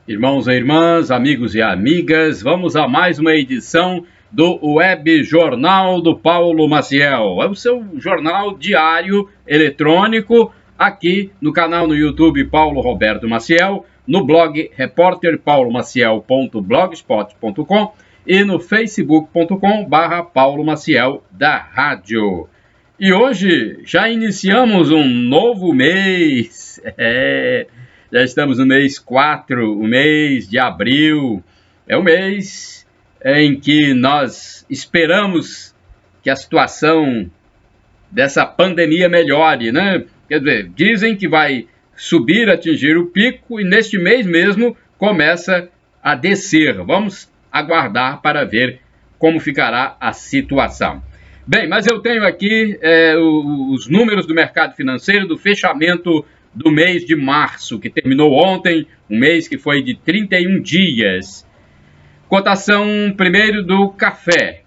Irmãos e irmãs, amigos e amigas, vamos a mais uma edição do Web Jornal do Paulo Maciel. É o seu jornal diário eletrônico aqui no canal no YouTube Paulo Roberto Maciel, no blog repórterpaulomaciel.blogspot.com e no facebook.com/Paulo Maciel da Rádio. E hoje já iniciamos um novo mês. Já estamos no mês 4, o mês de abril. É o mês em que nós esperamos que a situação dessa pandemia melhore, né? Quer dizer, dizem que vai subir, atingir o pico e neste mês mesmo começa a descer. Vamos aguardar para ver como ficará a situação. Bem, mas eu tenho aqui os números do mercado financeiro do fechamento do mês de março, que terminou ontem, um mês que foi de 31 dias. Cotação primeiro do café.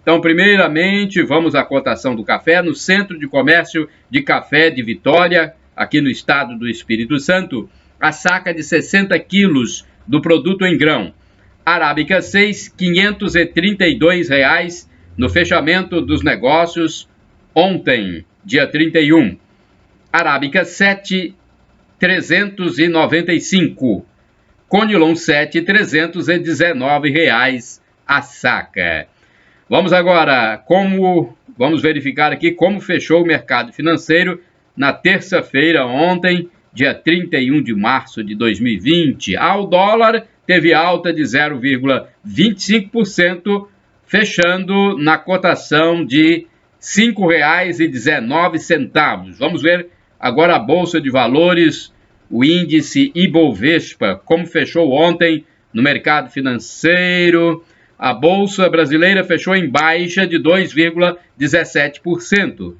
Então, primeiramente, vamos à cotação do café no Centro de Comércio de Café de Vitória, aqui no estado do Espírito Santo, a saca de 60 quilos do produto em grão. Arábica 6, R$ 532 no fechamento dos negócios ontem, dia 31. Arábica 7, 395. Conilon 7, R$ 319 a saca. Vamos agora, vamos verificar aqui como fechou o mercado financeiro na terça-feira ontem, dia 31 de março de 2020. O dólar teve alta de 0,25%, fechando na cotação de R$ 5,19. Vamos ver agora a Bolsa de Valores, o índice Ibovespa, como fechou ontem no mercado financeiro. A Bolsa brasileira fechou em baixa de 2,17%,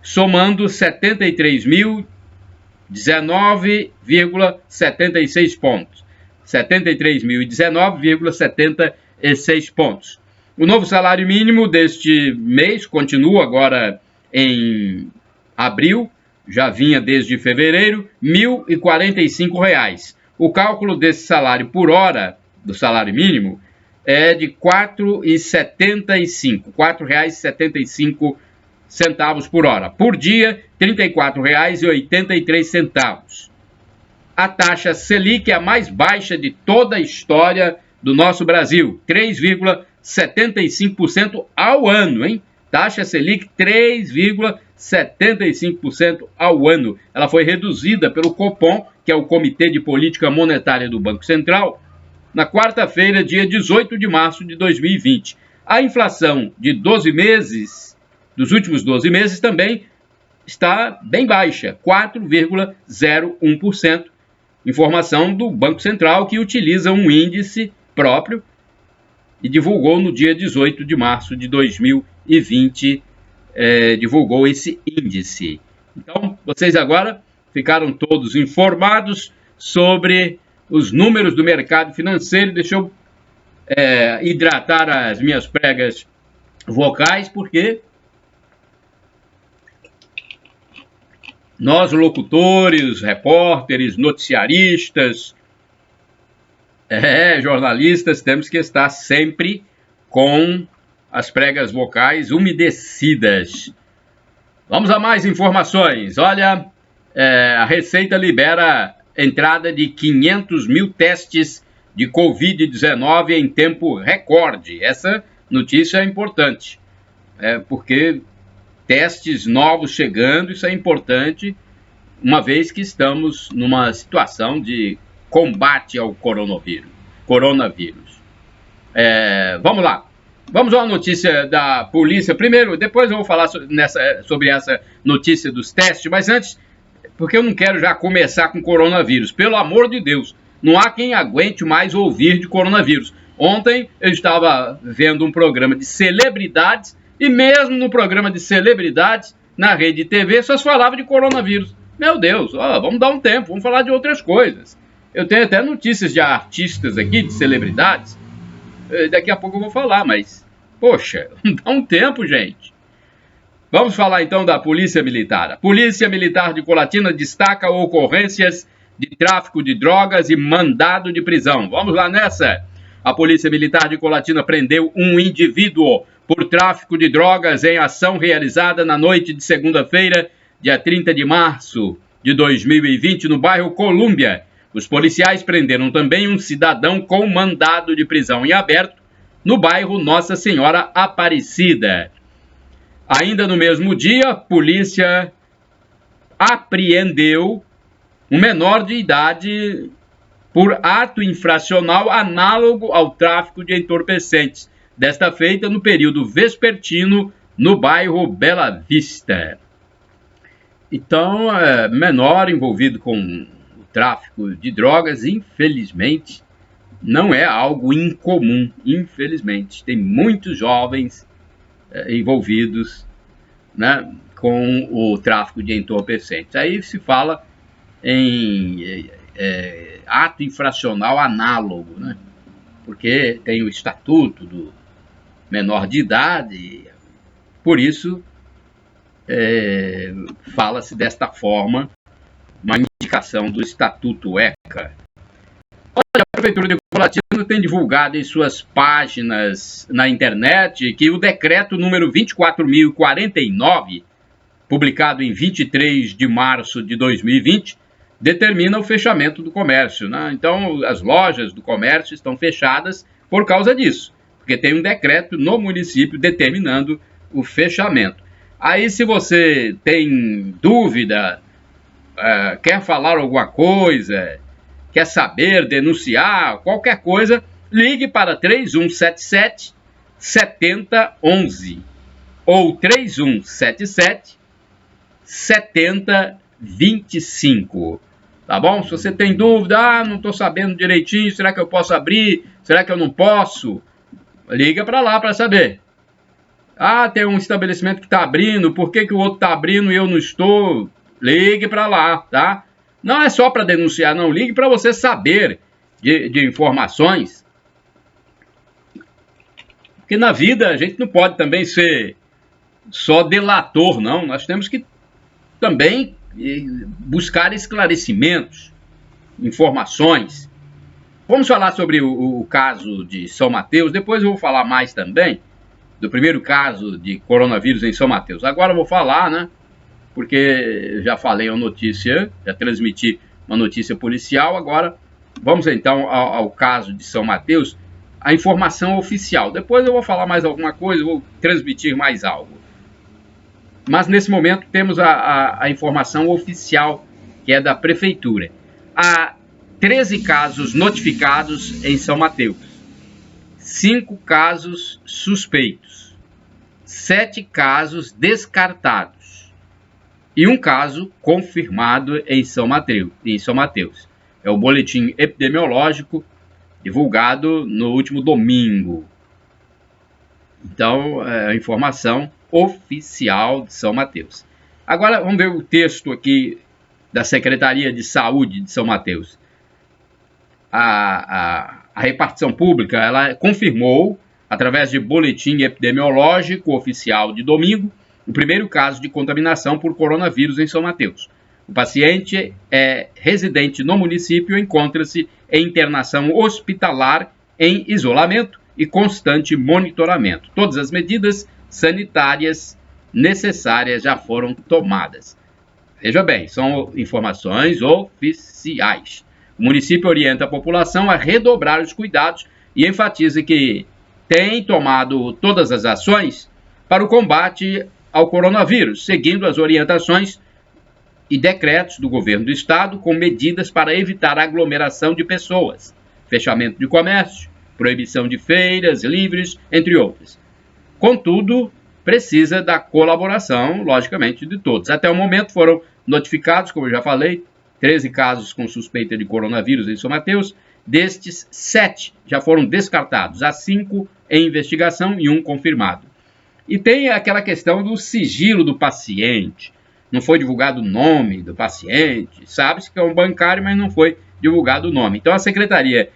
somando 73.019,76 pontos. 73.019,76 pontos. O novo salário mínimo deste mês continua agora em abril, já vinha desde fevereiro, R$ 1.045. O cálculo desse salário por hora, do salário mínimo, é de R$ 4,75 por hora. Por dia, R$ 34,83. A taxa Selic é a mais baixa de toda a história do nosso Brasil, 3,75% ao ano, hein? Taxa Selic 3,75% ao ano. Ela foi reduzida pelo Copom, que é o Comitê de Política Monetária do Banco Central, na quarta-feira, dia 18 de março de 2020. A inflação de 12 meses, dos últimos 12 meses, também está bem baixa, 4,01%. Informação do Banco Central, que utiliza um índice próprio e divulgou no dia 18 de março de 2020, divulgou esse índice. Então, vocês agora ficaram todos informados sobre os números do mercado financeiro. Deixa eu hidratar as minhas pregas vocais, porque nós, locutores, repórteres, noticiaristas, jornalistas, temos que estar sempre com as pregas vocais umedecidas. Vamos a mais informações. Olha, a Receita libera entrada de 500 mil testes de Covid-19 em tempo recorde. Essa notícia é importante, porque testes novos chegando, isso é importante, uma vez que estamos numa situação de combate ao coronavírus. Vamos lá. Vamos a uma notícia da polícia. Primeiro, depois eu vou falar sobre essa notícia dos testes, mas antes, porque eu não quero já começar com coronavírus. Pelo amor de Deus, não há quem aguente mais ouvir de coronavírus. Ontem eu estava vendo um programa de celebridades, e mesmo no programa de celebridades, na rede TV, só se falava de coronavírus. Meu Deus, vamos dar um tempo, vamos falar de outras coisas. Eu tenho até notícias de artistas aqui, de celebridades. Daqui a pouco eu vou falar, mas, poxa, dá um tempo, gente. Vamos falar então da Polícia Militar. A Polícia Militar de Colatina destaca ocorrências de tráfico de drogas e mandado de prisão. Vamos lá nessa. A Polícia Militar de Colatina prendeu um indivíduo por tráfico de drogas em ação realizada na noite de segunda-feira, dia 30 de março de 2020, no bairro Colúmbia. Os policiais prenderam também um cidadão com mandado de prisão em aberto no bairro Nossa Senhora Aparecida. Ainda no mesmo dia, a polícia apreendeu um menor de idade por ato infracional análogo ao tráfico de entorpecentes, desta feita no período vespertino no bairro Bela Vista. Então, menor envolvido com o tráfico de drogas, infelizmente, não é algo incomum, infelizmente. Tem muitos jovens envolvidos, né, com o tráfico de entorpecentes. Aí se fala em ato infracional análogo, né? Porque tem o estatuto do menor de idade, por isso fala-se desta forma, uma indicação do Estatuto ECA. Olha, a Prefeitura de Colatina tem divulgado em suas páginas na internet que o decreto número 24.049, publicado em 23 de março de 2020, determina o fechamento do comércio, né? Então, as lojas do comércio estão fechadas por causa disso, porque tem um decreto no município determinando o fechamento. Aí, se você tem dúvida, quer falar alguma coisa, quer saber, denunciar, qualquer coisa, ligue para 3177 7011 ou 3177 7025. Tá bom? Se você tem dúvida, não estou sabendo direitinho, será que eu posso abrir? Será que eu não posso? Liga para lá para saber. Tem um estabelecimento que está abrindo, por que o outro está abrindo e eu não estou? Ligue para lá, tá? Não é só para denunciar, não. Ligue para você saber de informações. Porque na vida a gente não pode também ser só delator, não. Nós temos que também buscar esclarecimentos, informações. Vamos falar sobre o caso de São Mateus. Depois eu vou falar mais também do primeiro caso de coronavírus em São Mateus. Agora eu vou falar, né? Porque já falei uma notícia, já transmiti uma notícia policial. Agora vamos então ao caso de São Mateus, a informação oficial. Depois eu vou falar mais alguma coisa, vou transmitir mais algo. Mas nesse momento temos a informação oficial, que é da Prefeitura. Há 13 casos notificados em São Mateus, 5 casos suspeitos, 7 casos descartados e 1 caso confirmado em São Mateus. É o boletim epidemiológico divulgado no último domingo. Então, é a informação oficial de São Mateus. Agora, vamos ver o texto aqui da Secretaria de Saúde de São Mateus. A repartição pública, ela confirmou, através de boletim epidemiológico oficial de domingo, o primeiro caso de contaminação por coronavírus em São Mateus. O paciente é residente no município e encontra-se em internação hospitalar em isolamento e constante monitoramento. Todas as medidas sanitárias necessárias já foram tomadas. Veja bem, são informações oficiais. O município orienta a população a redobrar os cuidados e enfatiza que tem tomado todas as ações para o combate ao coronavírus, seguindo as orientações e decretos do governo do estado com medidas para evitar a aglomeração de pessoas, fechamento de comércio, proibição de feiras livres, entre outras. Contudo, precisa da colaboração, logicamente, de todos. Até o momento foram notificados, como eu já falei, 13 casos com suspeita de coronavírus em São Mateus. Destes, 7 já foram descartados, há 5 em investigação e 1 confirmado. E tem aquela questão do sigilo do paciente. Não foi divulgado o nome do paciente, sabe-se que é um bancário, mas não foi divulgado o nome. Então, a Secretaria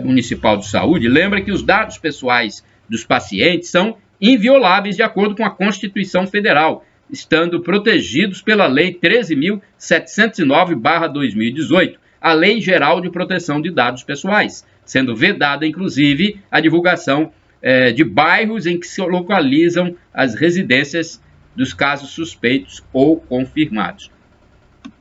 Municipal de Saúde lembra que os dados pessoais dos pacientes são invioláveis de acordo com a Constituição Federal, estando protegidos pela Lei 13.709/2018, a Lei Geral de Proteção de Dados Pessoais, sendo vedada, inclusive, a divulgação de bairros em que se localizam as residências dos casos suspeitos ou confirmados.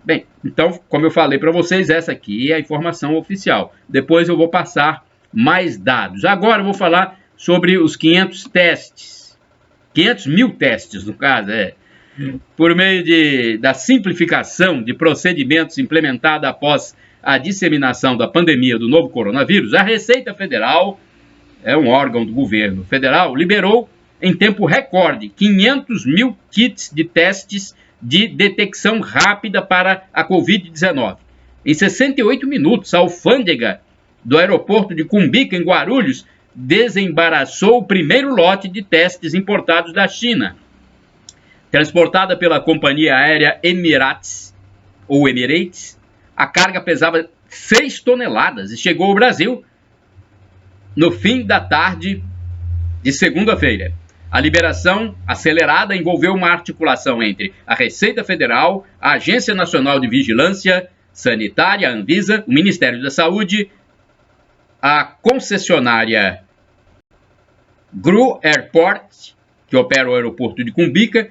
Bem, então, como eu falei para vocês, essa aqui é a informação oficial. Depois eu vou passar mais dados. Agora eu vou falar sobre os 500 testes. 500 mil testes, no caso, por meio da simplificação de procedimentos implementada após a disseminação da pandemia do novo coronavírus, a Receita Federal, um órgão do governo federal, liberou em tempo recorde 500 mil kits de testes de detecção rápida para a Covid-19. Em 68 minutos, a alfândega do aeroporto de Cumbica, em Guarulhos, desembaraçou o primeiro lote de testes importados da China. Transportada pela companhia aérea Emirates, a carga pesava 6 toneladas e chegou ao Brasil no fim da tarde de segunda-feira. A liberação acelerada envolveu uma articulação entre a Receita Federal, a Agência Nacional de Vigilância Sanitária, a Anvisa, o Ministério da Saúde, a concessionária GRU Airport, que opera o aeroporto de Cumbica,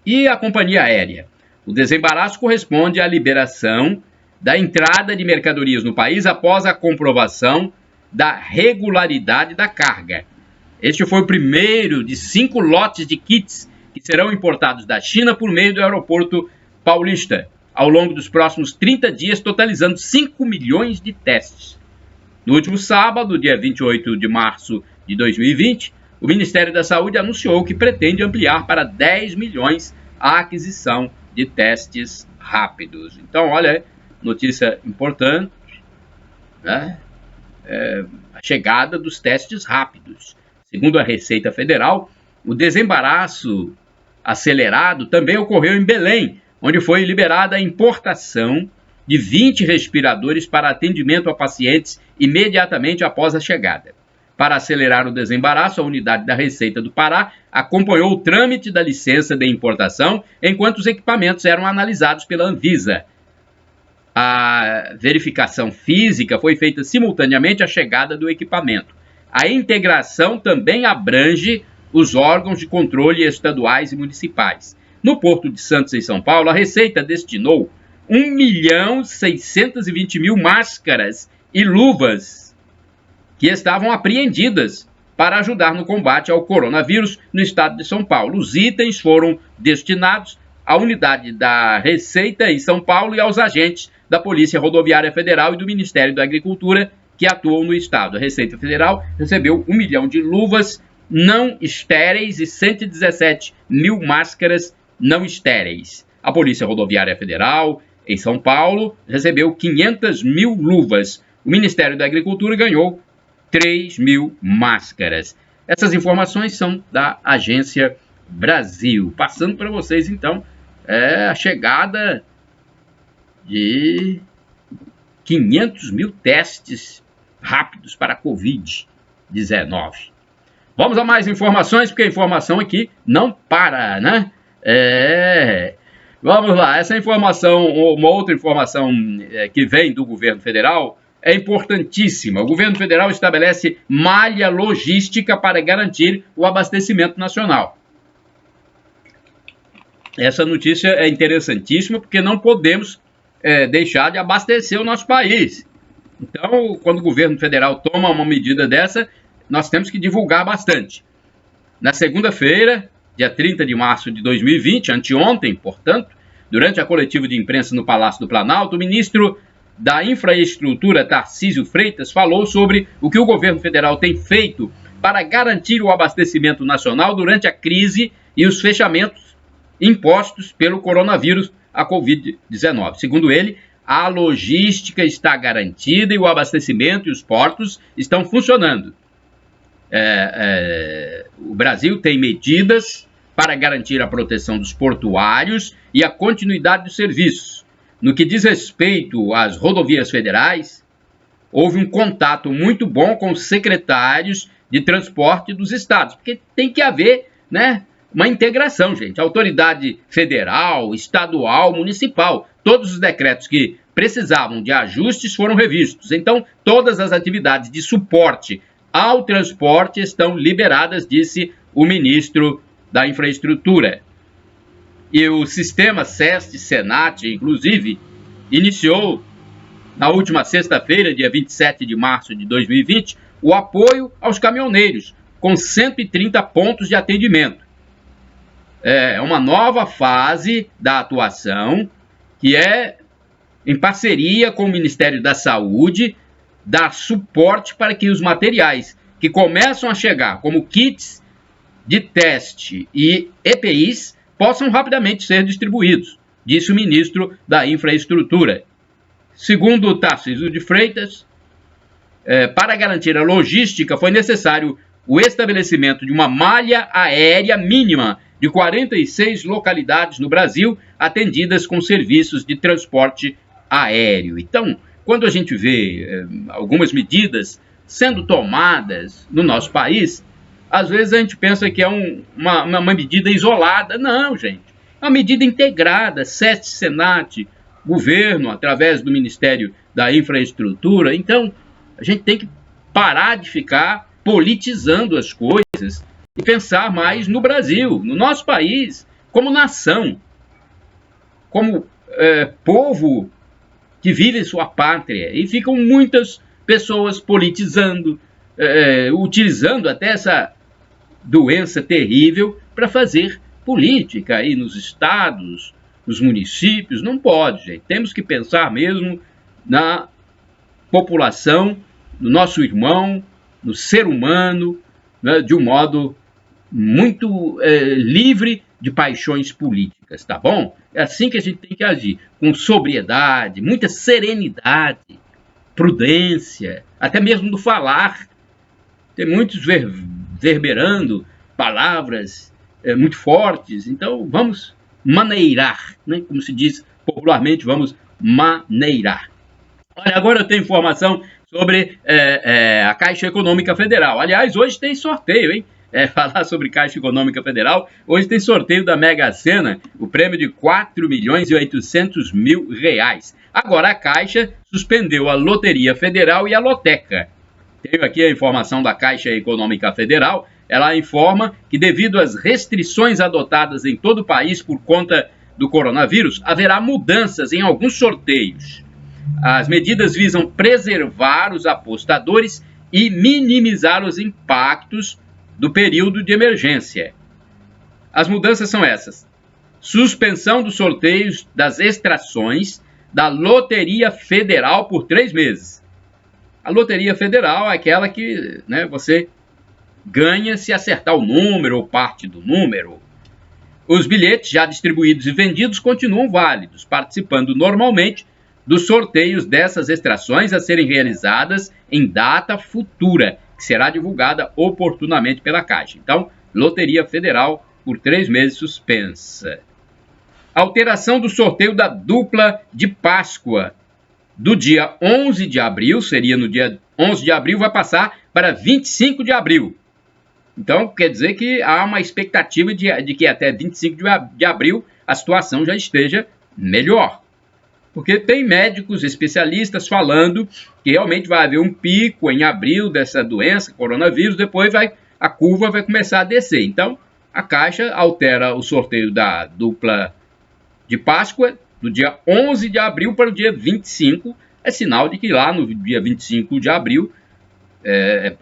e a companhia aérea. O desembaraço corresponde à liberação da entrada de mercadorias no país após a comprovação da regularidade da carga. Este foi o primeiro de 5 lotes de kits que serão importados da China por meio do aeroporto paulista, ao longo dos próximos 30 dias, totalizando 5 milhões de testes. No último sábado, dia 28 de março de 2020, o Ministério da Saúde anunciou que pretende ampliar para 10 milhões a aquisição de testes rápidos. Então, olha, notícia importante, né? A chegada dos testes rápidos. Segundo a Receita Federal, o desembaraço acelerado também ocorreu em Belém, onde foi liberada a importação de 20 respiradores para atendimento a pacientes imediatamente após a chegada. Para acelerar o desembaraço, a unidade da Receita do Pará acompanhou o trâmite da licença de importação, enquanto os equipamentos eram analisados pela Anvisa. A verificação física foi feita simultaneamente à chegada do equipamento. A integração também abrange os órgãos de controle estaduais e municipais. No Porto de Santos, em São Paulo, a Receita destinou 1.620.000 máscaras e luvas que estavam apreendidas para ajudar no combate ao coronavírus no estado de São Paulo. Os itens foram destinados à unidade da Receita em São Paulo e aos agentes da Polícia Rodoviária Federal e do Ministério da Agricultura que atuam no estado. A Receita Federal recebeu 1 milhão de luvas não estéreis e 117.000 máscaras não estéreis. A Polícia Rodoviária Federal, em São Paulo, recebeu 500.000 luvas. O Ministério da Agricultura ganhou 3.000 máscaras. Essas informações são da Agência Brasil. Passando para vocês, então, a chegada de 500.000 testes rápidos para a Covid-19. Vamos a mais informações, porque a informação aqui não para, né? Vamos lá, essa informação, uma outra informação que vem do governo federal, é importantíssima. O governo federal estabelece malha logística para garantir o abastecimento nacional. Essa notícia é interessantíssima, porque não podemos deixar de abastecer o nosso país. Então, quando o governo federal toma uma medida dessa, nós temos que divulgar bastante. Na segunda-feira, dia 30 de março de 2020, anteontem, portanto, durante a coletiva de imprensa no Palácio do Planalto, o ministro da Infraestrutura, Tarcísio Freitas, falou sobre o que o governo federal tem feito para garantir o abastecimento nacional durante a crise e os fechamentos impostos pelo coronavírus, a Covid-19. Segundo ele, a logística está garantida e o abastecimento e os portos estão funcionando. O Brasil tem medidas para garantir a proteção dos portuários e a continuidade dos serviços. No que diz respeito às rodovias federais, houve um contato muito bom com os secretários de transporte dos estados, porque tem que haver, né, uma integração, gente. Autoridade federal, estadual, municipal, todos os decretos que precisavam de ajustes foram revistos. Então, todas as atividades de suporte ao transporte estão liberadas, disse o ministro da Infraestrutura. E o sistema SEST-SENAT, inclusive, iniciou na última sexta-feira, dia 27 de março de 2020, o apoio aos caminhoneiros, com 130 pontos de atendimento. É uma nova fase da atuação, que é em parceria com o Ministério da Saúde, dar suporte para que os materiais que começam a chegar, como kits de teste e EPIs, possam rapidamente ser distribuídos, disse o ministro da Infraestrutura. Segundo Tarcísio de Freitas, para garantir a logística, foi necessário o estabelecimento de uma malha aérea mínima de 46 localidades no Brasil, atendidas com serviços de transporte aéreo. Então, quando a gente vê algumas medidas sendo tomadas no nosso país, às vezes a gente pensa que é uma medida isolada. Não, gente. É uma medida integrada, SEST, SENAT, governo, através do Ministério da Infraestrutura. Então, a gente tem que parar de ficar politizando as coisas e pensar mais no Brasil, no nosso país, como nação, como povo que vive em sua pátria. E ficam muitas pessoas politizando, utilizando até essa doença terrível para fazer política aí nos estados, nos municípios. Não pode, gente. Temos que pensar mesmo na população, no nosso irmão, no ser humano, né, de um modo muito livre de paixões políticas, tá bom? É assim que a gente tem que agir, com sobriedade, muita serenidade, prudência, até mesmo no falar. Tem muitos verberando palavras muito fortes, então vamos maneirar, né? Como se diz popularmente, vamos maneirar. Olha, agora eu tenho informação sobre a Caixa Econômica Federal. Aliás, hoje tem sorteio, hein? Falar sobre Caixa Econômica Federal, hoje tem sorteio da Mega Sena, o prêmio de 4.800.000 reais. Agora a Caixa suspendeu a Loteria Federal e a Loteca. Tenho aqui a informação da Caixa Econômica Federal. Ela informa que, devido às restrições adotadas em todo o país por conta do coronavírus, haverá mudanças em alguns sorteios. As medidas visam preservar os apostadores e minimizar os impactos do período de emergência. As mudanças são essas: suspensão dos sorteios das extrações da Loteria Federal por 3 meses. A Loteria Federal é aquela que, né, você ganha se acertar o número ou parte do número. Os bilhetes já distribuídos e vendidos continuam válidos, participando normalmente dos sorteios dessas extrações a serem realizadas em data futura, que será divulgada oportunamente pela Caixa. Então, Loteria Federal por 3 meses suspensa. Alteração do sorteio da dupla de Páscoa. Do dia 11 de abril, seria no dia 11 de abril, vai passar para 25 de abril. Então, quer dizer que há uma expectativa de que até 25 de abril a situação já esteja melhor. Porque tem médicos especialistas falando que realmente vai haver um pico em abril dessa doença, coronavírus, depois a curva vai começar a descer. Então, a Caixa altera o sorteio da dupla de Páscoa do dia 11 de abril para o dia 25. É sinal de que lá no dia 25 de abril,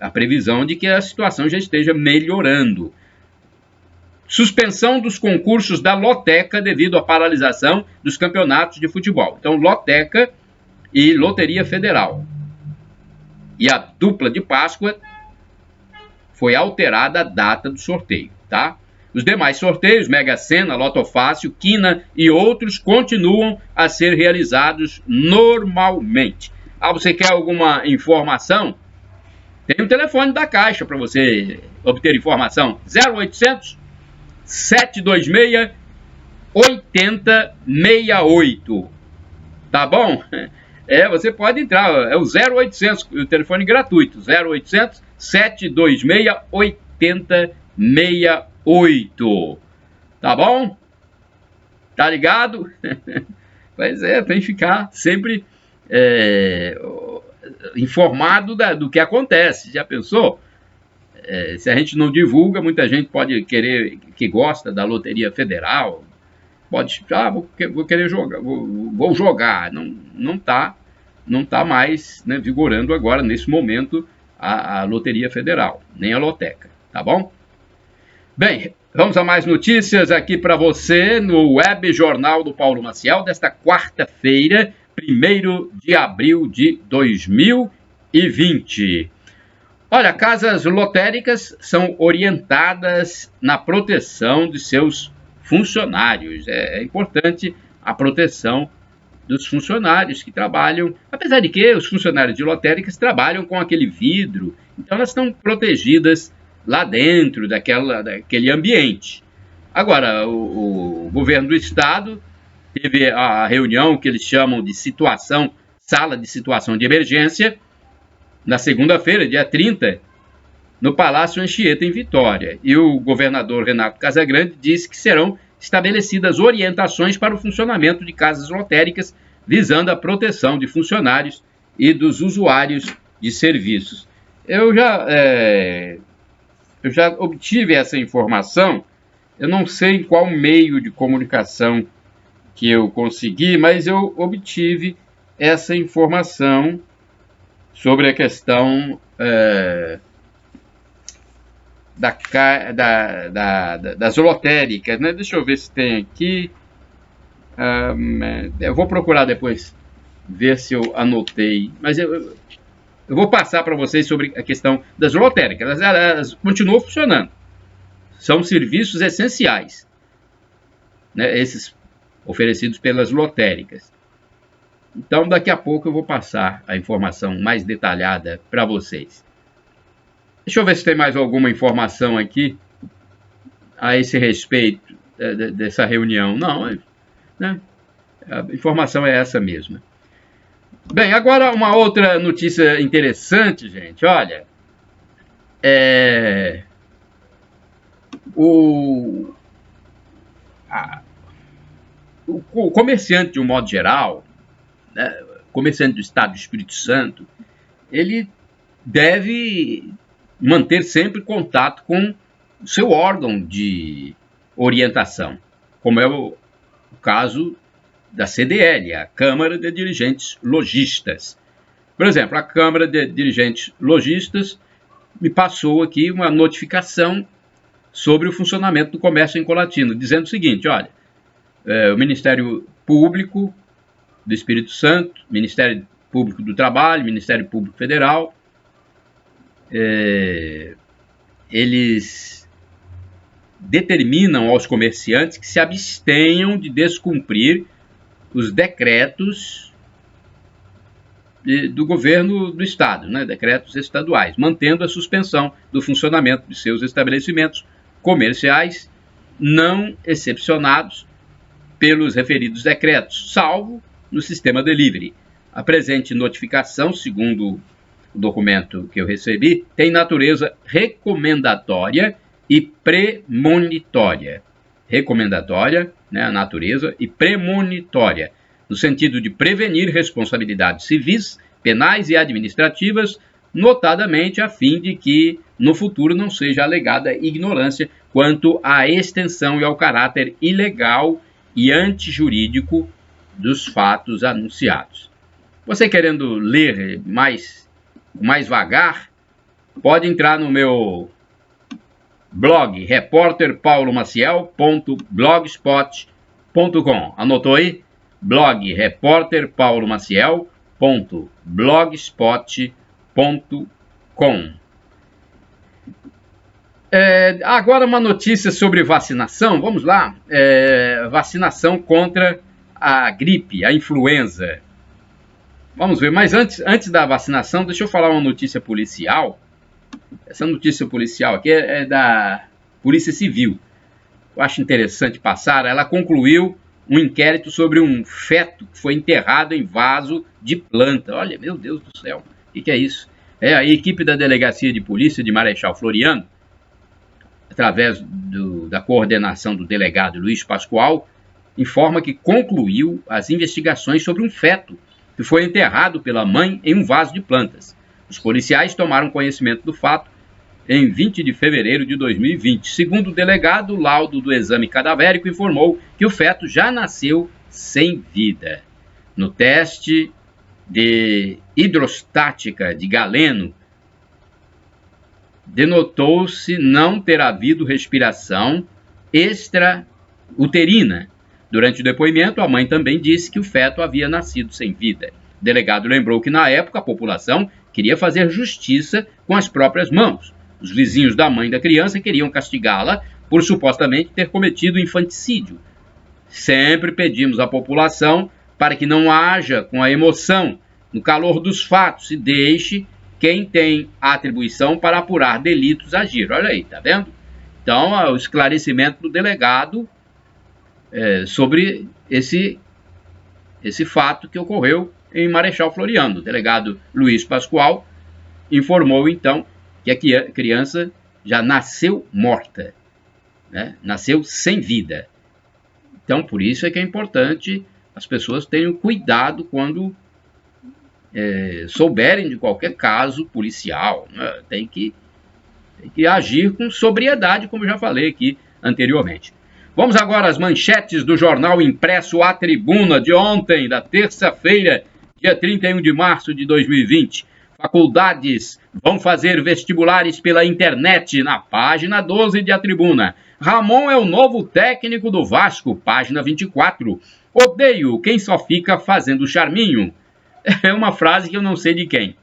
a previsão de que a situação já esteja melhorando. Suspensão dos concursos da Loteca devido à paralisação dos campeonatos de futebol. Então, Loteca e Loteria Federal. E a dupla de Páscoa foi alterada a data do sorteio, tá? Os demais sorteios, Mega Sena, Loto Fácil, Quina e outros, continuam a ser realizados normalmente. Você quer alguma informação? Tem o telefone da Caixa para você obter informação. 0800 726 8068. Tá bom? Você pode entrar, é o 0800, o telefone gratuito, 0800 726 8068. Tá bom? Tá ligado? Pois é, tem que ficar sempre informado do que acontece. Já pensou? Se a gente não divulga, muita gente pode querer, que gosta da Loteria Federal, pode, vou querer jogar, vou jogar. Não tá mais, né, vigorando agora, nesse momento, a Loteria Federal, nem a Loteca, tá bom? Bem, vamos a mais notícias aqui para você no Web Jornal do Paulo Maciel, desta quarta-feira, 1º de abril de 2020. Olha, casas lotéricas são orientadas na proteção de seus funcionários. É importante a proteção dos funcionários que trabalham, apesar de que os funcionários de lotéricas trabalham com aquele vidro, então elas estão protegidas lá dentro daquele ambiente. Agora, o governo do estado teve a reunião que eles chamam de sala de situação de emergência, na segunda-feira, dia 30, no Palácio Anchieta, em Vitória. E o governador Renato Casagrande disse que serão estabelecidas orientações para o funcionamento de casas lotéricas, visando a proteção de funcionários e dos usuários de serviços. Eu já obtive essa informação, eu não sei em qual meio de comunicação que eu consegui, mas eu obtive essa informação sobre a questão das lotéricas, né? Deixa eu ver se tem aqui. Eu vou procurar depois, ver se eu anotei. Mas eu vou passar para vocês sobre a questão das lotéricas. Elas continuam funcionando. São serviços essenciais, né? Esses oferecidos pelas lotéricas. Então, daqui a pouco eu vou passar a informação mais detalhada para vocês. Deixa eu ver se tem mais alguma informação aqui a esse respeito dessa reunião. Não, né? A informação é essa mesma. Bem, agora uma outra notícia interessante, gente. Olha, o comerciante, de um modo geral, né, comerciante do estado do Espírito Santo, ele deve manter sempre contato com o seu órgão de orientação, como é o caso da CDL, a Câmara de Dirigentes Lojistas. Por exemplo, a Câmara de Dirigentes Lojistas me passou aqui uma notificação sobre o funcionamento do comércio em Colatina, dizendo o seguinte: olha, o Ministério Público do Espírito Santo, Ministério Público do Trabalho, Ministério Público Federal, eles determinam aos comerciantes que se abstenham de descumprir os decretos do governo do estado, né, decretos estaduais, mantendo a suspensão do funcionamento de seus estabelecimentos comerciais não excepcionados pelos referidos decretos, salvo no sistema delivery. A presente notificação, segundo o documento que eu recebi, tem natureza recomendatória e premonitória. Recomendatória, né, a natureza, e premonitória, no sentido de prevenir responsabilidades civis, penais e administrativas, notadamente a fim de que no futuro não seja alegada ignorância quanto à extensão e ao caráter ilegal e antijurídico dos fatos anunciados. Você querendo ler mais vagar, pode entrar no meu blog, repórterpaulomaciel.blogspot.com. Anotou aí? Blog repórterpaulomaciel.blogspot.com. Agora uma notícia sobre vacinação. Vamos lá. Vacinação contra a gripe, a influenza. Vamos ver, mas antes da vacinação, deixa eu falar uma notícia policial. Essa notícia policial aqui é da Polícia Civil. Eu acho interessante passar. Ela concluiu um inquérito sobre um feto que foi enterrado em vaso de planta. Olha, meu Deus do céu, o que é isso? A equipe da Delegacia de Polícia de Marechal Floriano, através da coordenação do delegado Luiz Pascoal, informa que concluiu as investigações sobre um feto que foi enterrado pela mãe em um vaso de plantas. Os policiais tomaram conhecimento do fato em 20 de fevereiro de 2020. Segundo o delegado, o laudo do exame cadavérico informou que o feto já nasceu sem vida. No teste de hidrostática de Galeno, denotou-se não ter havido respiração extrauterina. Durante o depoimento, a mãe também disse que o feto havia nascido sem vida. O delegado lembrou que, na época, a população queria fazer justiça com as próprias mãos. Os vizinhos da mãe da criança queriam castigá-la por supostamente ter cometido infanticídio. Sempre pedimos à população para que não haja com a emoção no calor dos fatos e deixe quem tem a atribuição para apurar delitos agir. Olha aí, tá vendo? Então, o esclarecimento do delegado sobre esse fato que ocorreu em Marechal Floriano. O delegado Luiz Pascoal informou, então, que a criança já nasceu morta, né? Nasceu sem vida. Então, por isso é que é importante as pessoas tenham cuidado quando souberem de qualquer caso policial, né? Tem que agir com sobriedade, como já falei aqui anteriormente. Vamos agora às manchetes do jornal impresso A Tribuna de ontem, da terça-feira, dia 31 de março de 2020. Faculdades vão fazer vestibulares pela internet, na página 12 de A Tribuna. Ramon é o novo técnico do Vasco, página 24. Odeio quem só fica fazendo charminho. É uma frase que eu não sei de quem.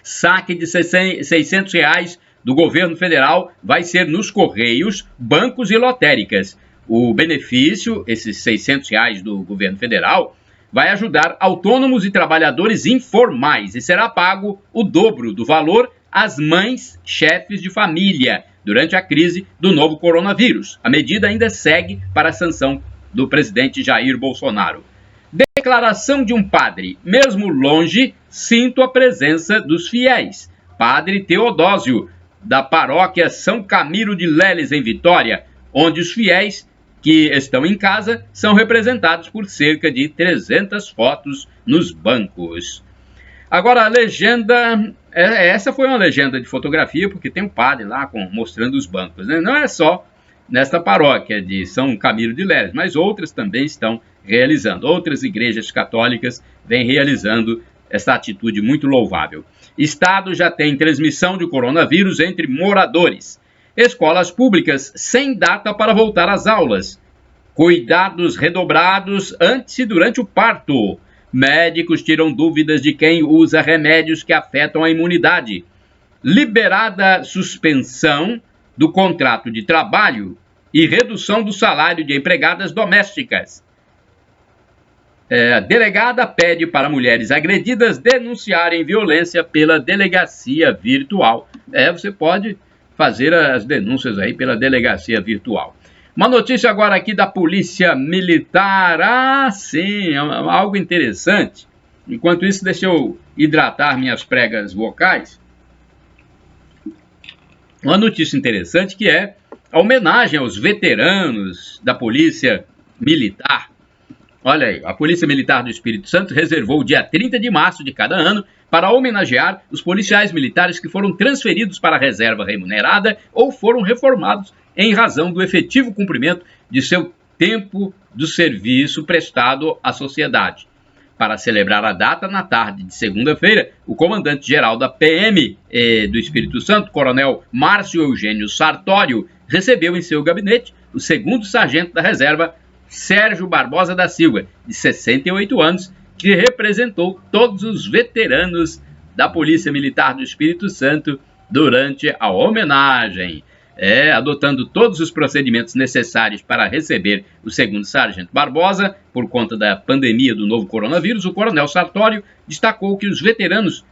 Saque de R$600 do governo federal vai ser nos Correios, bancos e lotéricas. O benefício, esses R$600 do governo federal, vai ajudar autônomos e trabalhadores informais e será pago o dobro do valor às mães chefes de família durante a crise do novo coronavírus. A medida ainda segue para a sanção do presidente Jair Bolsonaro. Declaração de um padre. Mesmo longe, sinto a presença dos fiéis. Padre Teodósio, da paróquia São Camilo de Leles, em Vitória, onde os fiéis que estão em casa são representados por cerca de 300 fotos nos bancos. Agora, a legenda, essa foi uma legenda de fotografia, porque tem um padre lá mostrando os bancos, né? Não é só nesta paróquia de São Camilo de Leles, mas outras também estão realizando. Outras igrejas católicas vêm realizando essa atitude muito louvável. Estado já tem transmissão de coronavírus entre moradores. Escolas públicas sem data para voltar às aulas. Cuidados redobrados antes e durante o parto. Médicos tiram dúvidas de quem usa remédios que afetam a imunidade. Liberada suspensão do contrato de trabalho e redução do salário de empregadas domésticas. A delegada pede para mulheres agredidas denunciarem violência pela delegacia virtual. Você pode fazer as denúncias aí pela delegacia virtual. Uma notícia agora aqui da Polícia Militar. Sim, algo interessante. Enquanto isso, deixa eu hidratar minhas pregas vocais. Uma notícia interessante que é a homenagem aos veteranos da Polícia Militar. Olha aí, a Polícia Militar do Espírito Santo reservou o dia 30 de março de cada ano para homenagear os policiais militares que foram transferidos para a reserva remunerada ou foram reformados em razão do efetivo cumprimento de seu tempo do serviço prestado à sociedade. Para celebrar a data, na tarde de segunda-feira, o comandante-geral da PM do Espírito Santo, coronel Márcio Eugênio Sartório, recebeu em seu gabinete o segundo sargento da reserva, Sérgio Barbosa da Silva, de 68 anos, que representou todos os veteranos da Polícia Militar do Espírito Santo durante a homenagem. Adotando todos os procedimentos necessários para receber o segundo sargento Barbosa, por conta da pandemia do novo coronavírus, o coronel Sartório destacou que os veteranos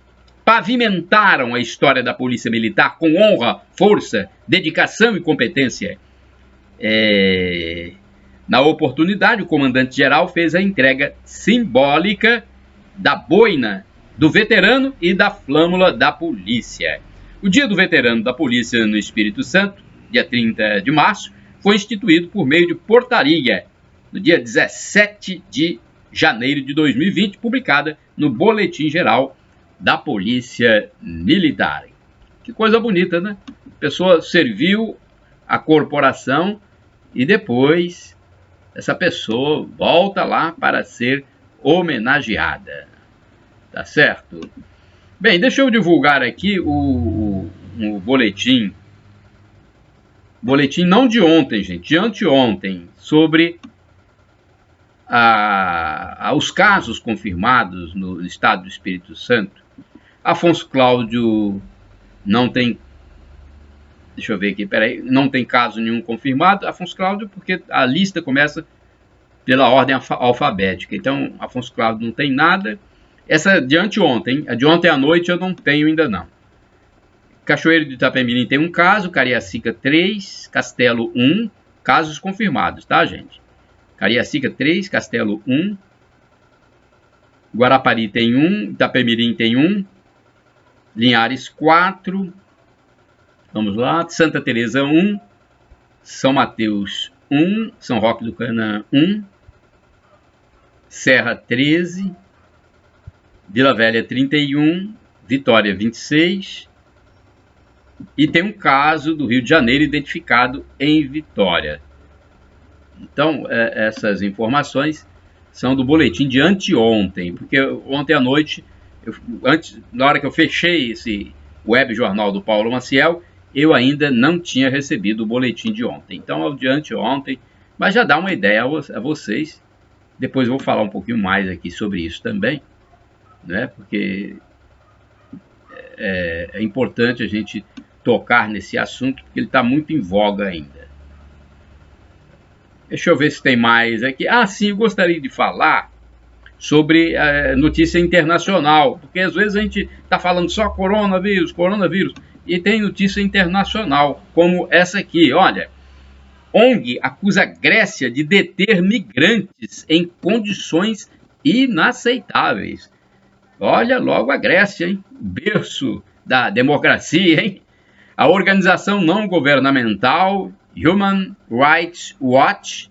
pavimentaram a história da Polícia Militar com honra, força, dedicação e competência. Na oportunidade, o comandante-geral fez a entrega simbólica da boina do veterano e da flâmula da polícia. O Dia do Veterano da Polícia no Espírito Santo, dia 30 de março, foi instituído por meio de portaria no dia 17 de janeiro de 2020, publicada no Boletim Geral da Polícia Militar. Que coisa bonita, né? A pessoa serviu a corporação e depois essa pessoa volta lá para ser homenageada. Tá certo? Bem, deixa eu divulgar aqui o boletim. Boletim não de ontem, gente, de anteontem, sobre os casos confirmados no estado do Espírito Santo. Afonso Cláudio não tem, deixa eu ver aqui, peraí, não tem caso nenhum confirmado. Afonso Cláudio, porque a lista começa pela ordem alfabética. Então, Afonso Cláudio não tem nada. Essa de anteontem, a de ontem à noite eu não tenho ainda não. Cachoeiro de Itapemirim tem um caso, Cariacica 3, Castelo 1, casos confirmados, tá, gente? Cariacica 3, Castelo 1, Guarapari tem 1, Itapemirim tem 1, Linhares 4, vamos lá, Santa Teresa 1, São Mateus 1, São Roque do Canaã 1, Serra 13, Vila Velha 31, Vitória 26, e tem um caso do Rio de Janeiro identificado em Vitória. Então, essas informações são do boletim de anteontem, porque ontem à noite, na hora que eu fechei esse web jornal do Paulo Maciel, eu ainda não tinha recebido o boletim de ontem. Então, é o de anteontem, mas já dá uma ideia a vocês. Depois eu vou falar um pouquinho mais aqui sobre isso também, né? Porque é importante a gente tocar nesse assunto, porque ele está muito em voga ainda. Deixa eu ver se tem mais aqui. Sim, eu gostaria de falar sobre notícia internacional, porque às vezes a gente está falando só coronavírus, e tem notícia internacional, como essa aqui, olha. ONG acusa Grécia de deter migrantes em condições inaceitáveis. Olha logo a Grécia, hein? Berço da democracia, hein? A organização não governamental Human Rights Watch,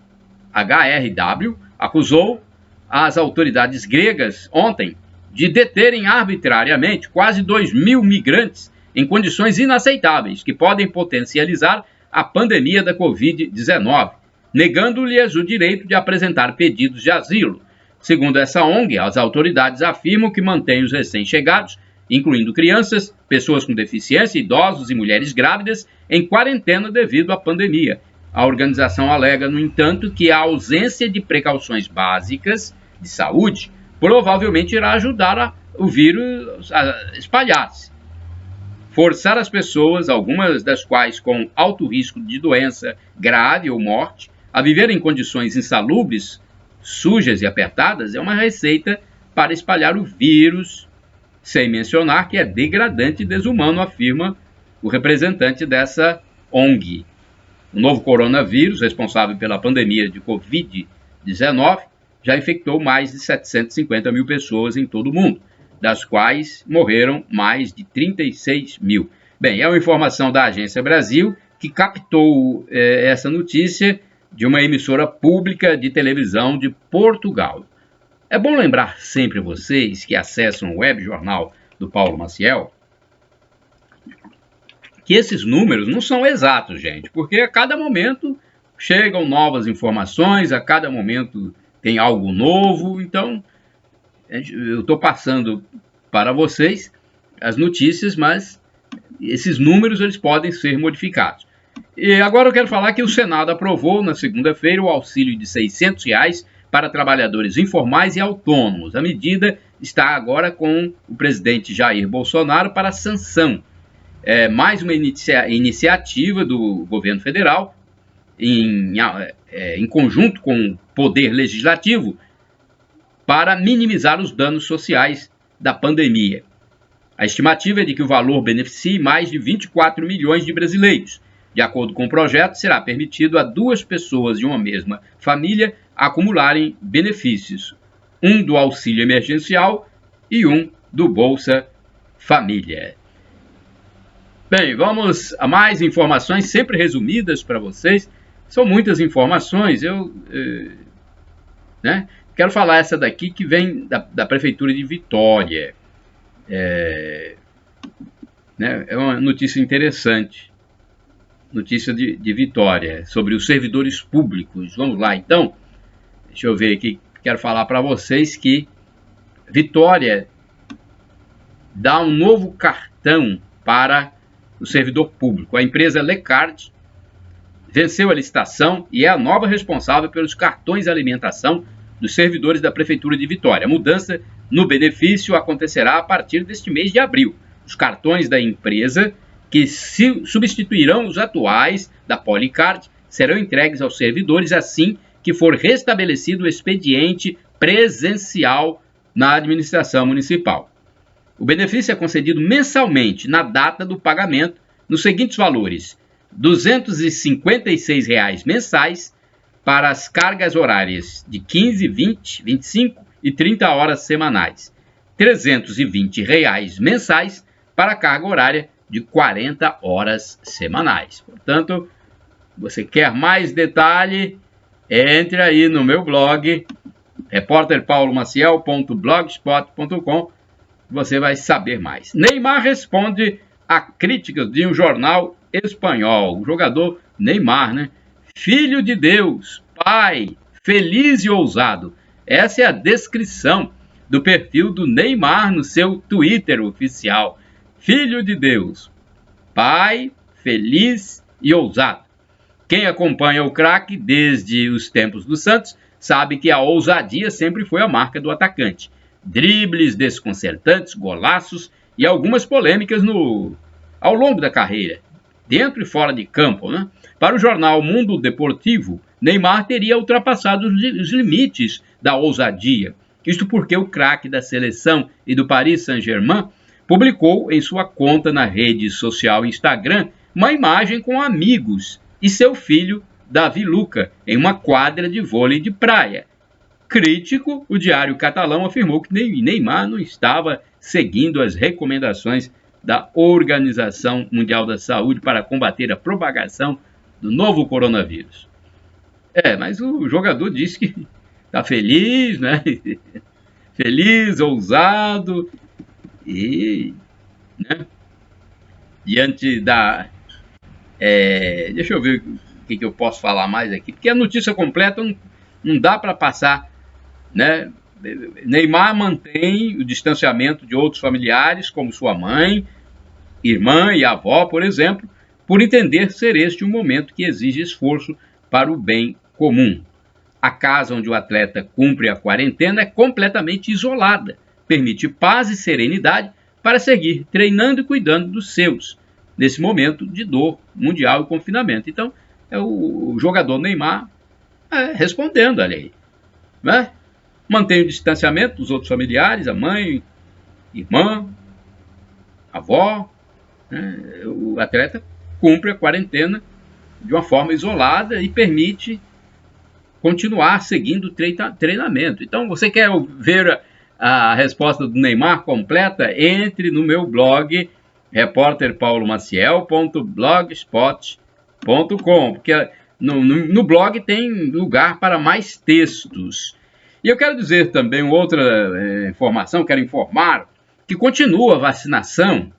HRW, acusou as autoridades gregas ontem de deterem arbitrariamente quase 2.000 migrantes em condições inaceitáveis que podem potencializar a pandemia da Covid-19, negando-lhes o direito de apresentar pedidos de asilo. Segundo essa ONG, as autoridades afirmam que mantêm os recém-chegados, incluindo crianças, pessoas com deficiência, idosos e mulheres grávidas, em quarentena devido à pandemia. A organização alega, no entanto, que a ausência de precauções básicas de saúde provavelmente irá ajudar o vírus a espalhar-se. Forçar as pessoas, algumas das quais com alto risco de doença grave ou morte, a viver em condições insalubres, sujas e apertadas, é uma receita para espalhar o vírus, sem mencionar que é degradante e desumano, afirma o representante dessa ONG. O novo coronavírus, responsável pela pandemia de Covid-19, já infectou mais de 750 mil pessoas em todo o mundo, das quais morreram mais de 36 mil. Bem, é uma informação da Agência Brasil, que captou essa notícia de uma emissora pública de televisão de Portugal. É bom lembrar sempre vocês que acessam o web jornal do Paulo Maciel, que esses números não são exatos, gente, porque a cada momento chegam novas informações, a cada momento tem algo novo, então eu estou passando para vocês as notícias, mas esses números eles podem ser modificados. E agora eu quero falar que o Senado aprovou na segunda-feira o auxílio de R$ 600 para trabalhadores informais e autônomos. A medida está agora com o presidente Jair Bolsonaro para sanção. É mais uma iniciativa do governo federal, em conjunto com o Poder Legislativo, para minimizar os danos sociais da pandemia. A estimativa é de que o valor beneficie mais de 24 milhões de brasileiros. De acordo com o projeto, será permitido a 2 pessoas de uma mesma família acumularem benefícios, um do auxílio emergencial e um do Bolsa Família. Bem, vamos a mais informações, sempre resumidas para vocês. São muitas informações, eu né? Quero falar essa daqui que vem da Prefeitura de Vitória. Né? É uma notícia interessante. Notícia de Vitória, sobre os servidores públicos. Vamos lá, então. Deixa eu ver aqui. Quero falar para vocês que Vitória dá um novo cartão para o servidor público. A empresa Lecard venceu a licitação e é a nova responsável pelos cartões de alimentação dos servidores da Prefeitura de Vitória. A mudança no benefício acontecerá a partir deste mês de abril. Os cartões da empresa, que substituirão os atuais da Policard, serão entregues aos servidores assim que for restabelecido o expediente presencial na administração municipal. O benefício é concedido mensalmente na data do pagamento nos seguintes valores: R$ 256 mensais para as cargas horárias de 15, 20, 25 e 30 horas semanais, R$ 320 mensais para a carga horária de 40 horas semanais. Portanto, você quer mais detalhe? Entre aí no meu blog, repórterpaulomaciel.blogspot.com, você vai saber mais. Neymar responde a críticas de um jornal espanhol. O jogador Neymar, né? Filho de Deus, pai, feliz e ousado. Essa é a descrição do perfil do Neymar no seu Twitter oficial. Filho de Deus, pai, feliz e ousado. Quem acompanha o craque desde os tempos do Santos sabe que a ousadia sempre foi a marca do atacante. Dribles desconcertantes, golaços e algumas polêmicas ao longo da carreira, dentro e fora de campo, né? Para o jornal Mundo Deportivo, Neymar teria ultrapassado os limites da ousadia. Isto porque o craque da seleção e do Paris Saint-Germain publicou em sua conta na rede social Instagram uma imagem com amigos e seu filho, Davi Luca, em uma quadra de vôlei de praia. Crítico, o diário catalão afirmou que Neymar não estava seguindo as recomendações da Organização Mundial da Saúde para combater a propagação do novo coronavírus. Mas o jogador disse que está feliz, né? Feliz, ousado e, né? Diante da... deixa eu ver o que eu posso falar mais aqui, porque a notícia completa não dá para passar, né? Neymar mantém o distanciamento de outros familiares, como sua mãe, irmã e avó, por exemplo, por entender ser este um momento que exige esforço para o bem comum. A casa onde o atleta cumpre a quarentena é completamente isolada, permite paz e serenidade para seguir treinando e cuidando dos seus, nesse momento de dor mundial e confinamento. Então, é o jogador Neymar respondendo ali, né? Mantém o distanciamento dos outros familiares, a mãe, irmã, avó, né? O atleta cumpre a quarentena de uma forma isolada e permite continuar seguindo o treinamento. Então, você quer ver a resposta do Neymar completa? Entre no meu blog, repórterpaulomaciel.blogspot.com, porque no blog tem lugar para mais textos. E eu quero dizer também outra informação, quero informar que continua a vacinação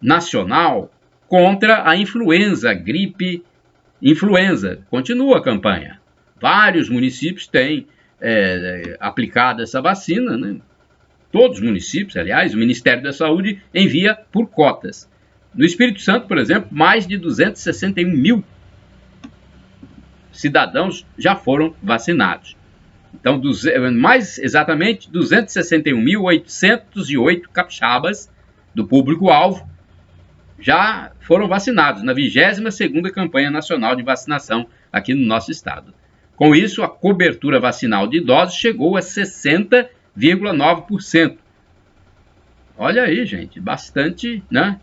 nacional contra a influenza, gripe influenza. Continua a campanha. Vários municípios têm aplicado essa vacina, né? Todos os municípios, aliás, o Ministério da Saúde envia por cotas. No Espírito Santo, por exemplo, mais de 261 mil cidadãos já foram vacinados. Então, mais exatamente, 261.808 capixabas do público-alvo já foram vacinados na 22ª campanha nacional de vacinação aqui no nosso estado. Com isso, a cobertura vacinal de idosos chegou a 60,9%. Olha aí, gente, bastante, né?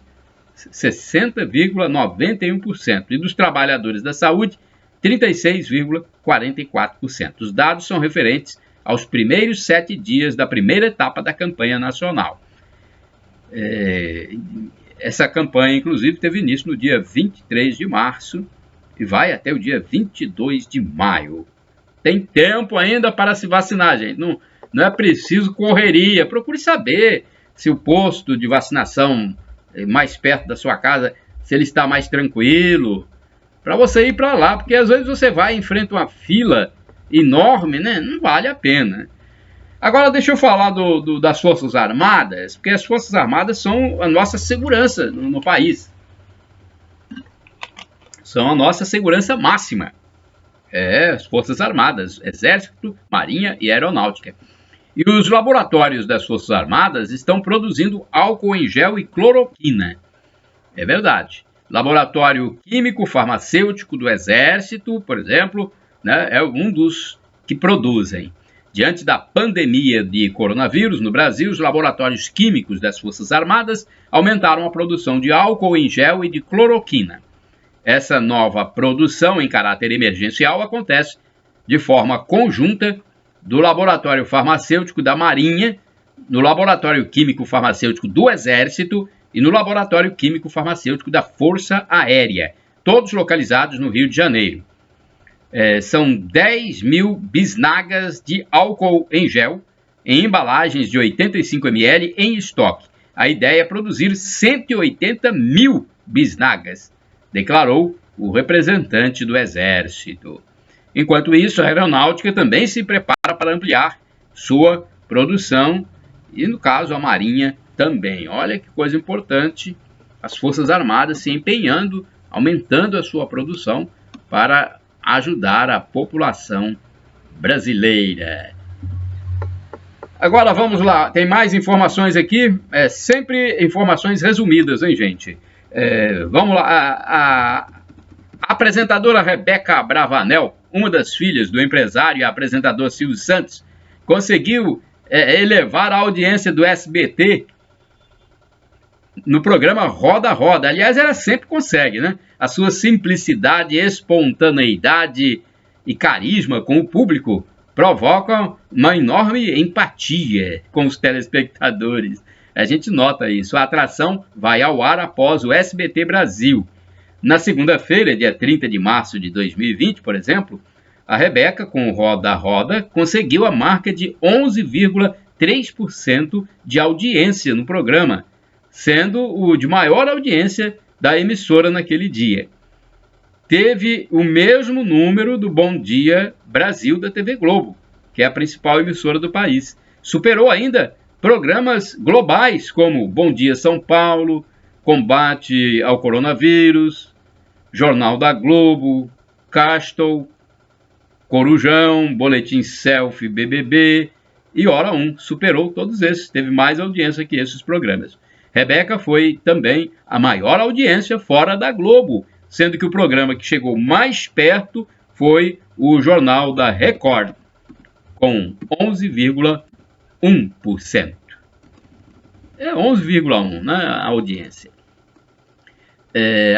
60,91%. E dos trabalhadores da saúde, 36,44%. Os dados são referentes aos primeiros 7 dias da primeira etapa da campanha nacional. Essa campanha, inclusive, teve início no dia 23 de março e vai até o dia 22 de maio. Tem tempo ainda para se vacinar, gente. Não é preciso correria. Procure saber se o posto de vacinação mais perto da sua casa, se ele está mais tranquilo, para você ir para lá, porque às vezes você vai e enfrenta uma fila enorme, né? Não vale a pena. Agora deixa eu falar das Forças Armadas, porque as Forças Armadas são a nossa segurança no país. São a nossa segurança máxima. As Forças Armadas, Exército, Marinha e Aeronáutica. E os laboratórios das Forças Armadas estão produzindo álcool em gel e cloroquina. É verdade. Laboratório Químico Farmacêutico do Exército, por exemplo, né, é um dos que produzem. Diante da pandemia de coronavírus no Brasil, os laboratórios químicos das Forças Armadas aumentaram a produção de álcool em gel e de cloroquina. Essa nova produção em caráter emergencial acontece de forma conjunta do Laboratório Farmacêutico da Marinha, no Laboratório Químico Farmacêutico do Exército e no Laboratório Químico Farmacêutico da Força Aérea, todos localizados no Rio de Janeiro. São 10 mil bisnagas de álcool em gel em embalagens de 85 ml em estoque. A ideia é produzir 180 mil bisnagas, declarou o representante do Exército. Enquanto isso, a Aeronáutica também se prepara para ampliar sua produção e, no caso, a Marinha também. Olha que coisa importante, as Forças Armadas se empenhando, aumentando a sua produção para ajudar a população brasileira. Agora vamos lá, tem mais informações aqui, sempre informações resumidas, hein, gente? Vamos lá, a apresentadora Rebeca Bravanel, uma das filhas do empresário e apresentador Silvio Santos, conseguiu elevar a audiência do SBT no programa Roda Roda. Aliás, ela sempre consegue, né? A sua simplicidade, espontaneidade e carisma com o público provocam uma enorme empatia com os telespectadores. A gente nota isso. A atração vai ao ar após o SBT Brasil. Na segunda-feira, dia 30 de março de 2020, por exemplo, a Rebeca, com o Roda Roda, conseguiu a marca de 11,3% de audiência no programa, sendo o de maior audiência da emissora naquele dia. Teve o mesmo número do Bom Dia Brasil da TV Globo, que é a principal emissora do país. Superou ainda programas globais como Bom Dia São Paulo, Combate ao Coronavírus, Jornal da Globo, Castle, Corujão, Boletim Selfie, BBB e Hora 1. Superou todos esses, teve mais audiência que esses programas. Rebeca foi também a maior audiência fora da Globo, sendo que o programa que chegou mais perto foi o Jornal da Record, com 11,1%. 11,1%, né, a audiência.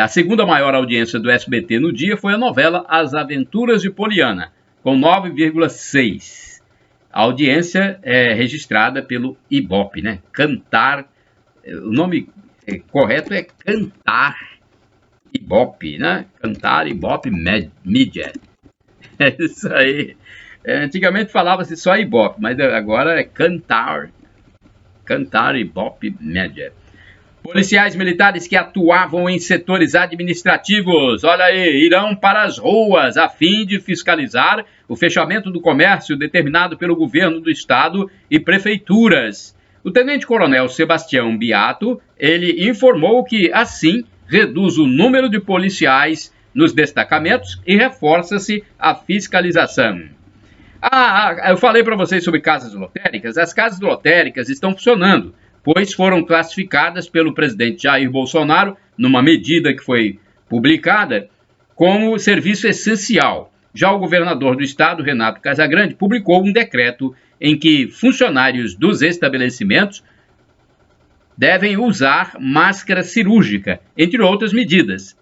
A segunda maior audiência do SBT no dia foi a novela As Aventuras de Poliana, com 9,6%. A audiência é registrada pelo Ibope, né? O nome correto é Cantar Ibope, né? Cantar Ibope Media. É isso aí. Antigamente falava-se só Ibope, mas agora é Cantar Ibope Media. Policiais militares que atuavam em setores administrativos, olha aí, irão para as ruas a fim de fiscalizar o fechamento do comércio determinado pelo governo do estado e prefeituras. O tenente-coronel Sebastião Biato, ele informou que, assim, reduz o número de policiais nos destacamentos e reforça-se a fiscalização. Eu falei para vocês sobre casas lotéricas. As casas lotéricas estão funcionando, pois foram classificadas pelo presidente Jair Bolsonaro, numa medida que foi publicada, como serviço essencial. Já o governador do estado, Renato Casagrande, publicou um decreto em que funcionários dos estabelecimentos devem usar máscara cirúrgica, entre outras medidas.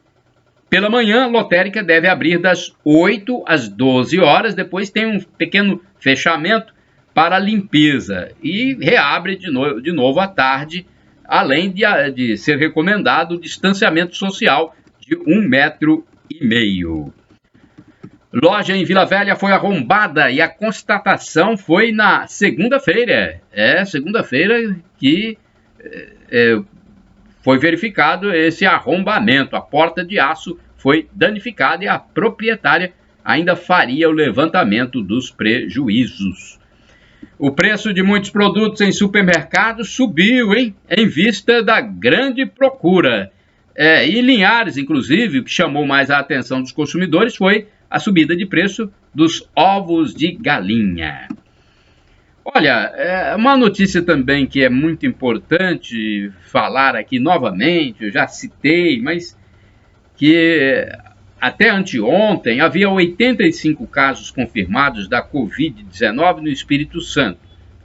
Pela manhã, a lotérica deve abrir das 8 às 12 horas, depois tem um pequeno fechamento para limpeza e reabre de novo à tarde, além de ser recomendado o distanciamento social de 1,5 metro. Loja em Vila Velha foi arrombada e a constatação foi na segunda-feira. Segunda-feira que foi verificado esse arrombamento. A porta de aço foi danificada e a proprietária ainda faria o levantamento dos prejuízos. O preço de muitos produtos em supermercados subiu, em vista da grande procura. E Linhares, inclusive, o que chamou mais a atenção dos consumidores foi a subida de preço dos ovos de galinha. Olha, uma notícia também que é muito importante falar aqui novamente, eu já citei, mas que até anteontem havia 85 casos confirmados da Covid-19 no Espírito Santo.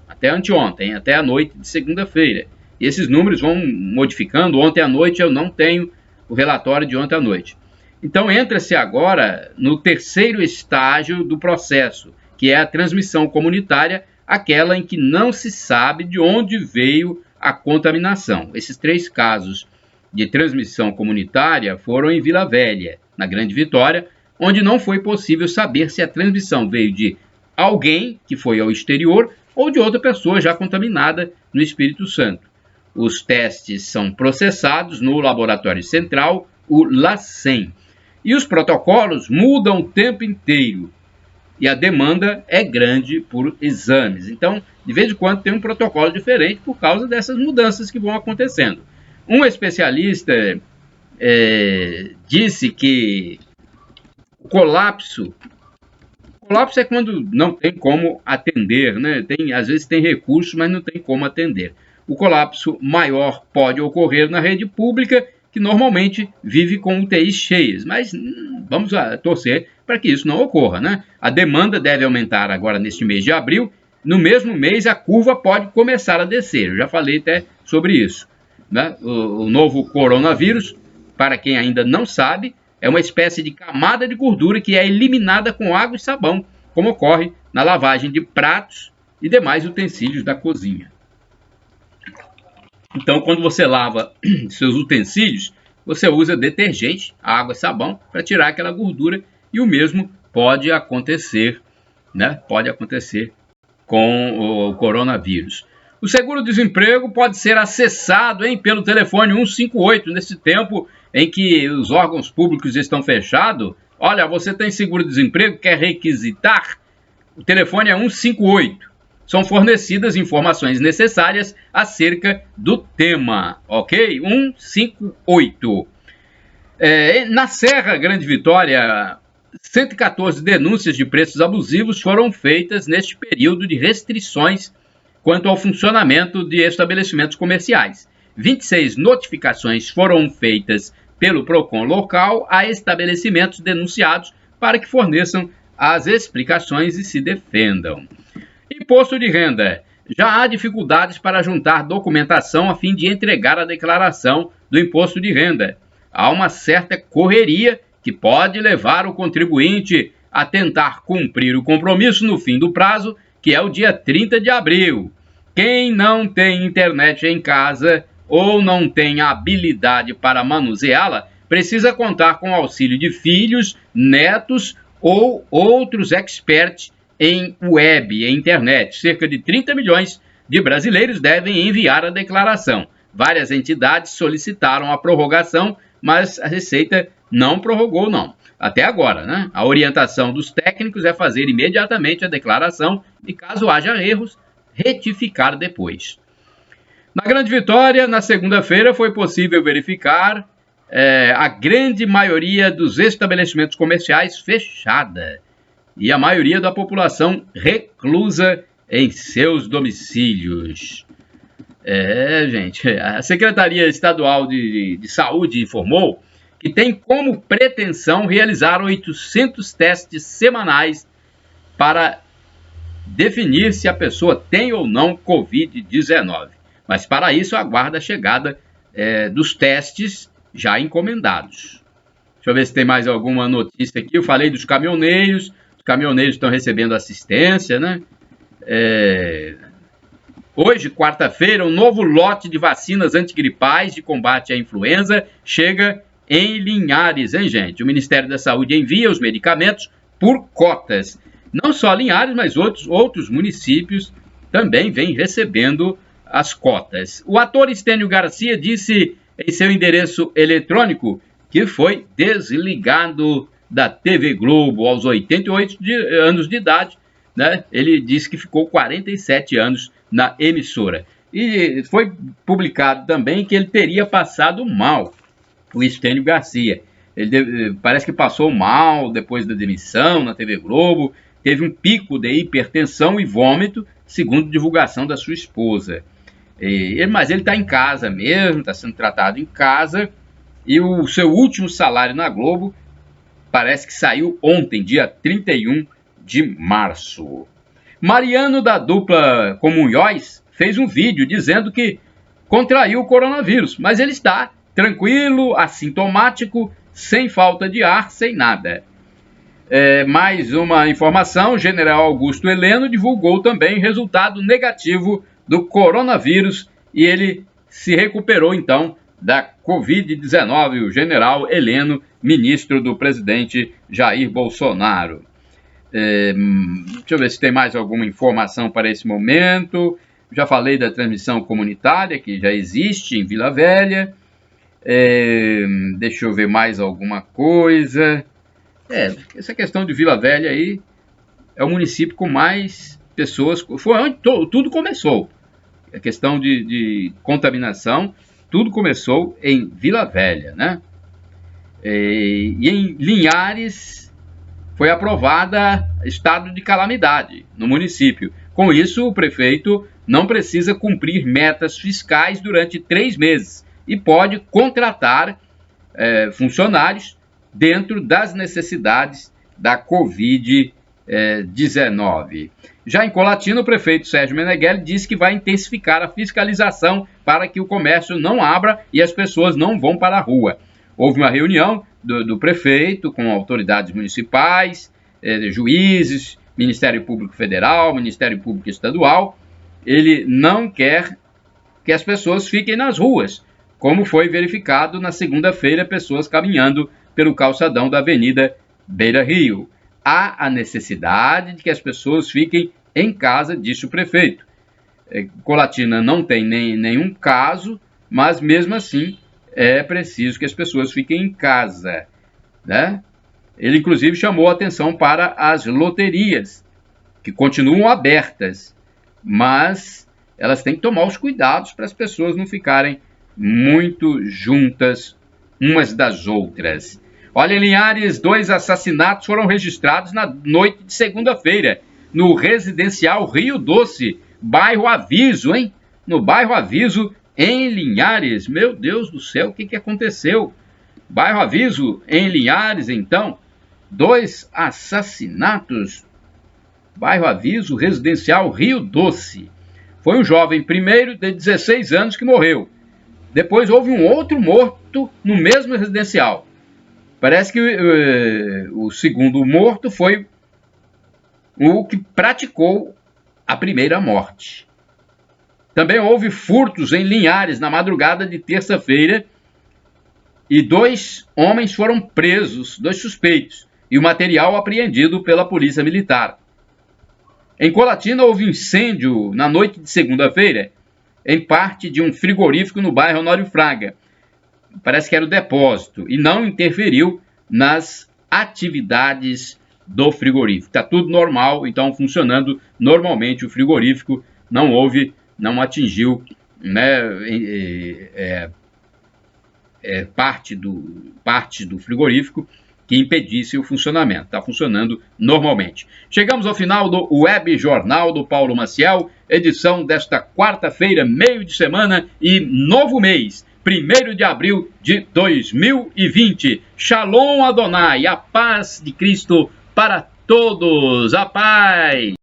Até anteontem, até a noite de segunda-feira. E esses números vão modificando. Ontem à noite eu não tenho o relatório de ontem à noite. Então entra-se agora no terceiro estágio do processo, que é a transmissão comunitária, aquela em que não se sabe de onde veio a contaminação. Esses 3 casos de transmissão comunitária foram em Vila Velha, na Grande Vitória, onde não foi possível saber se a transmissão veio de alguém que foi ao exterior ou de outra pessoa já contaminada no Espírito Santo. Os testes são processados no Laboratório Central, o LACEN, e os protocolos mudam o tempo inteiro e a demanda é grande por exames. Então, de vez em quando tem um protocolo diferente por causa dessas mudanças que vão acontecendo. Um especialista disse que o colapso é quando não tem como atender, né? Às vezes tem recursos, mas não tem como atender. O colapso maior pode ocorrer na rede pública, que normalmente vive com UTIs cheias, mas vamos torcer para que isso não ocorra, né? A demanda deve aumentar agora neste mês de abril. No mesmo mês, a curva pode começar a descer. Eu já falei até sobre isso, né? O novo coronavírus, para quem ainda não sabe, é uma espécie de camada de gordura que é eliminada com água e sabão, como ocorre na lavagem de pratos e demais utensílios da cozinha. Então, quando você lava seus utensílios, você usa detergente, água e sabão para tirar aquela gordura, e o mesmo pode acontecer, né? Pode acontecer com o coronavírus. O seguro-desemprego pode ser acessado pelo telefone 158, nesse tempo em que os órgãos públicos estão fechados. Olha, você tem seguro-desemprego, quer requisitar? O telefone é 158. São fornecidas informações necessárias acerca do tema, ok? 158. Na Serra Grande Vitória, 114 denúncias de preços abusivos foram feitas neste período de restrições quanto ao funcionamento de estabelecimentos comerciais. 26 notificações foram feitas pelo PROCON local a estabelecimentos denunciados para que forneçam as explicações e se defendam. Imposto de renda. Já há dificuldades para juntar documentação a fim de entregar a declaração do imposto de renda. Há uma certa correria que pode levar o contribuinte a tentar cumprir o compromisso no fim do prazo, que é o dia 30 de abril. Quem não tem internet em casa ou não tem habilidade para manuseá-la, precisa contar com o auxílio de filhos, netos ou outros experts em web e internet. Cerca de 30 milhões de brasileiros devem enviar a declaração. Várias entidades solicitaram a prorrogação, mas a Receita não prorrogou, não. Até agora, né? A orientação dos técnicos é fazer imediatamente a declaração e, caso haja erros, retificar depois. Na Grande Vitória, na segunda-feira, foi possível verificar a grande maioria dos estabelecimentos comerciais fechada e a maioria da população reclusa em seus domicílios. Gente, a Secretaria Estadual de Saúde informou que tem como pretensão realizar 800 testes semanais para definir se a pessoa tem ou não Covid-19. Mas para isso aguarda a chegada dos testes já encomendados. Deixa eu ver se tem mais alguma notícia aqui. Eu falei dos caminhoneiros. Os caminhoneiros estão recebendo assistência, né? Hoje, quarta-feira, um novo lote de vacinas antigripais de combate à influenza chega em Linhares, hein, gente? O Ministério da Saúde envia os medicamentos por cotas. Não só Linhares, mas outros municípios também vêm recebendo as cotas. O ator Estênio Garcia disse em seu endereço eletrônico que foi desligado da TV Globo aos 88 anos de idade, né? Ele disse que ficou 47 anos na emissora. E foi publicado também que ele teria passado mal, o Estênio Garcia. Ele parece que passou mal depois da demissão na TV Globo, teve um pico de hipertensão e vômito, segundo divulgação da sua esposa. Mas ele está em casa mesmo, está sendo tratado em casa, e o seu último salário na Globo parece que saiu ontem, dia 31 de março. Mariano, da dupla Comunhões, fez um vídeo dizendo que contraiu o coronavírus, mas ele está tranquilo, assintomático, sem falta de ar, sem nada. Mais uma informação, o general Augusto Heleno divulgou também resultado negativo do coronavírus e ele se recuperou então da Covid-19, o general Heleno, ministro do presidente Jair Bolsonaro. Deixa eu ver se tem mais alguma informação para esse momento. Já falei da transmissão comunitária, que já existe em Vila Velha. Deixa eu ver mais alguma coisa. Essa questão de Vila Velha aí é o município com mais pessoas. Foi onde tudo começou. A questão de contaminação, tudo começou em Vila Velha, né? E em Linhares foi aprovada estado de calamidade no município. Com isso, o prefeito não precisa cumprir metas fiscais durante 3 meses e pode contratar funcionários dentro das necessidades da Covid-19. Já em Colatina, o prefeito Sérgio Meneghelli disse que vai intensificar a fiscalização para que o comércio não abra e as pessoas não vão para a rua. Houve uma reunião do prefeito com autoridades municipais, juízes, Ministério Público Federal, Ministério Público Estadual. Ele não quer que as pessoas fiquem nas ruas, como foi verificado na segunda-feira, pessoas caminhando pelo calçadão da Avenida Beira Rio. Há a necessidade de que as pessoas fiquem em casa, disse o prefeito. Colatina não tem nenhum caso, mas mesmo assim é preciso que as pessoas fiquem em casa, né? Ele inclusive chamou a atenção para as loterias, que continuam abertas, mas elas têm que tomar os cuidados para as pessoas não ficarem muito juntas umas das outras. Olha, em Linhares, 2 assassinatos foram registrados na noite de segunda-feira, no residencial Rio Doce, bairro Aviso, hein? No bairro Aviso, em Linhares. Meu Deus do céu, o que aconteceu? Bairro Aviso, em Linhares, então, 2 assassinatos. Bairro Aviso, residencial Rio Doce. Foi um jovem primeiro de 16 anos que morreu. Depois houve um outro morto no mesmo residencial. Parece que o segundo morto foi o que praticou a primeira morte. Também houve furtos em Linhares na madrugada de terça-feira e 2 homens foram presos, 2 suspeitos, e o material apreendido pela Polícia Militar. Em Colatina houve incêndio na noite de segunda-feira em parte de um frigorífico no bairro Honório Fraga. Parece que era o depósito e não interferiu nas atividades do frigorífico. Está tudo normal, então funcionando normalmente o frigorífico, não atingiu, né, parte do frigorífico que impedisse o funcionamento. Está funcionando normalmente. Chegamos ao final do Web Jornal do Paulo Maciel, edição desta quarta-feira, meio de semana e novo mês. 1º de abril de 2020. Shalom Adonai, a paz de Cristo para todos. A paz.